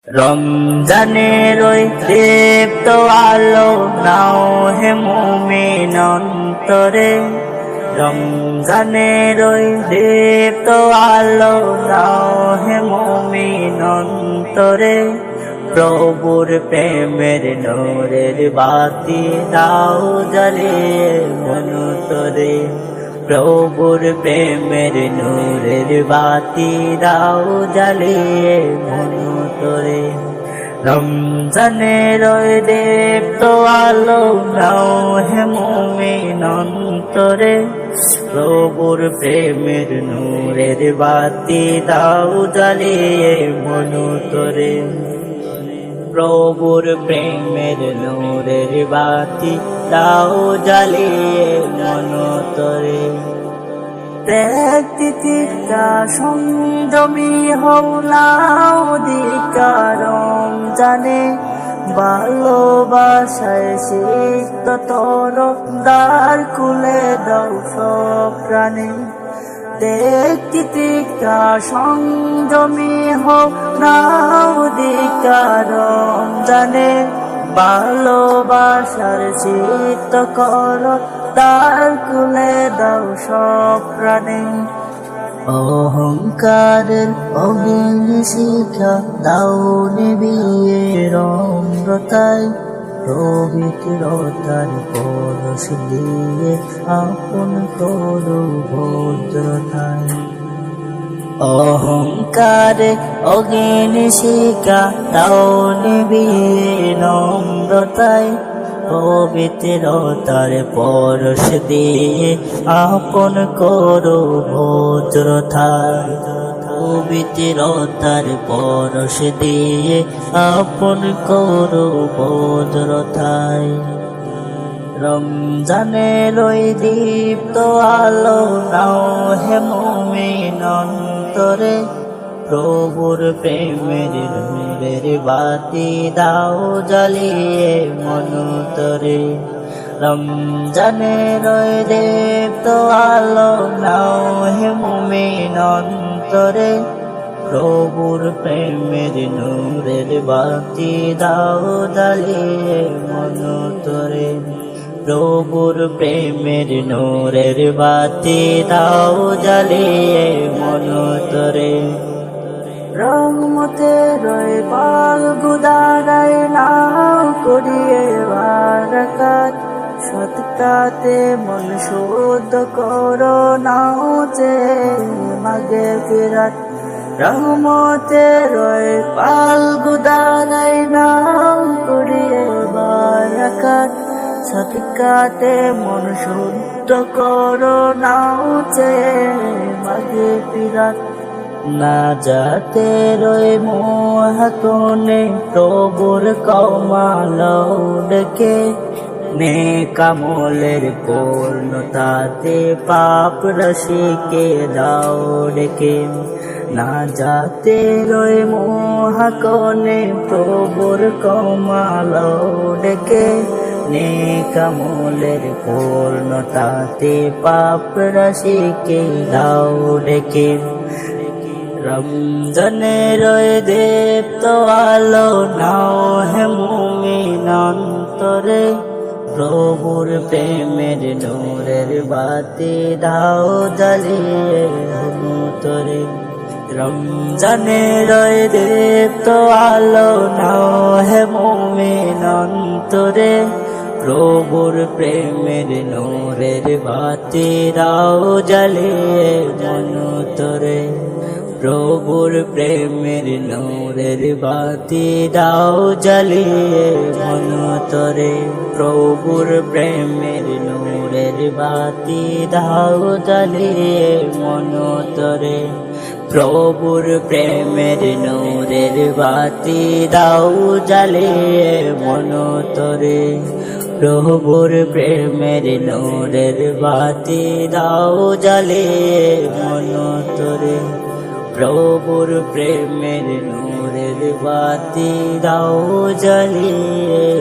রমজানের ওই দীপ্ত আলো নাও হে মুমিন অন্তরে, রমজানের ওই দীপ্ত আলো নাও হে মুমিন অন্তরে, প্রভুর প্রেমের নূরের বাতি দাও জ্বালিয়ে মনতরে, প্রভুর প্রেমের নূরের বাতি দাও জ্বালিয়ে মনতরে। রমজানের ওই দীপ্ত আলো নাও হে মুমিন অন্তরে, প্রভুর প্রেমের নূরের বাতি দাও জ্বালিয়ে মনতরে, প্রভুর প্রেমের নূরের বাতি দাও জ্বালিয়ে মনতরে। ত্যাগ তিতিক্ষা সংযমী হওলাও দিকারম জানে, ভালোবাসায় সিক্ত তরফ দ্বার খুলে দাও সব প্রাণে। ত্যাগ তিতিক্ষা সংযমী হওলাও দিকারম জানে, ভালোবাসার সিক্ত কর দ্বার খুলে দাও সব প্রাণে। অহংকারের অগ্নি শিখা দাও নিবিয়ে রম্রতায়, পবিত্রতার পরশ দিয়ে আপন করো ভদ্রতায়। অহংকারে অগ্নি শিখা দাও নিবিয়ে নম্রতায়, পবিত্রতার পরশ দিয়ে আপন করো ভদ্রতায়, পবিত্রতার পরশ দিয়ে আপন করো ভদ্রতায়। রমজানের ওই দীপ্ত আলো নাও হে মুমিন অন্তরে, প্রভুর প্রেমের নূরের বাতি দাও জ্বালিয়ে মনতরে। রমজানের ওই দীপ্ত আলো নাও হে মুমিন অন্তরে, প্রভুর প্রেমের নূরের বাতি দাও জ্বালিয়ে মনতরে, প্রভুর প্রেমের নূরের বাতি দাও জ্বালিয়ে মনতরে। রহমতের ওই ফাল্গু ধারায় নাও করিয়ে বারাকাত, সৎকাতে মন শুদ্ধ করো নাও যে মাগে ফিরাত। রহমতের ওই ফাল্গু ধারায় নাও করিয়ে বারাকাত, সৎকাতে মন শুদ্ধ করো নাও যে মাগে ফিরাত। না যাতে রয়ে মোহাতনে প্রভুর কমাল ডেকে, নেকামলের পূর্ণতাতে পাপ রাশিকে দাও ডেকে। না যাতে রয়ে মোহাকনে প্রভুর কমাল ডেকে, নেকামলের পূর্ণতাতে পাপ রাশিকে দাও ডেকে। রমজানের ওই দীপ্ত আলো নাও হে মুমিন অন্তরে, প্রভুর প্রেমের নূরের বাতি দাও জ্বালিয়ে মনতরে। রমজানের ওই দীপ্ত আলো নাও হে মুমিন অন্তরে, প্রভুর প্রেমের নূরের বাতি দাও জ্বালিয়ে মনতরে, প্রভুর প্রেমের নূরের বাতি দাও জ্বালিয়ে মনতরে, প্রভুর প্রেমের নূরের বাতি দাও জ্বালিয়ে মনতরে, প্রভুর প্রেমের নূরের বাতি দাও জ্বালিয়ে মনতরে, প্রভুর প্রেমের নূরের বাতি দাও জ্বালিয়ে মনতরে, প্রভুর প্রেমের নূরের বাতি দাও জ্বালিয়ে।